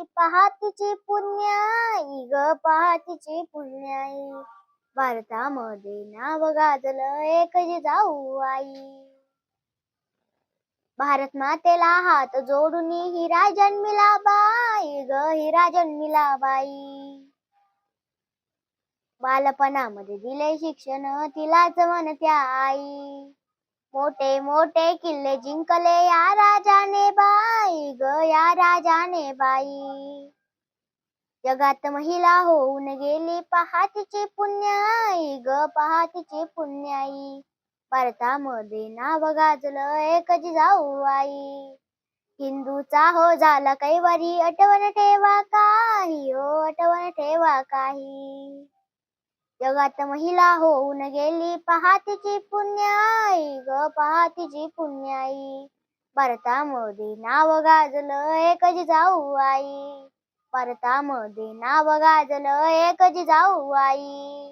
पहातीची पुण्याई ग पहातीची पुण्याई भारतामध्ये नाव गाजलं एक जिजाऊ आई. भारत मातेला हात जोडून हिरा जन्मिला बाई ग हिरा जन्मिला बाई. बालपणामध्ये दिले शिक्षण तिलाच म्हणत्या आई. मोठे मोठे किल्ले जिंकले या राजाने बाई ग या राजाने बाई. जगात महिला होऊन गेली पहातीची पुण्याई ग पहातीची पुण्याई भारतामध्ये नाव गाजलं एक जिजाऊ आई. हिंदूचा हो झाला कैवारी आठवण ठेवा काही हो आठवण ठेवा काही. जगात महिला होऊन गेली पहातीची पुण्याई ग पहातीची पुण्याई भारतामध्ये नाव गाजलं एक जिजाऊ आई. भारतामध्ये नाव गाजलं एक जिजाऊ आई.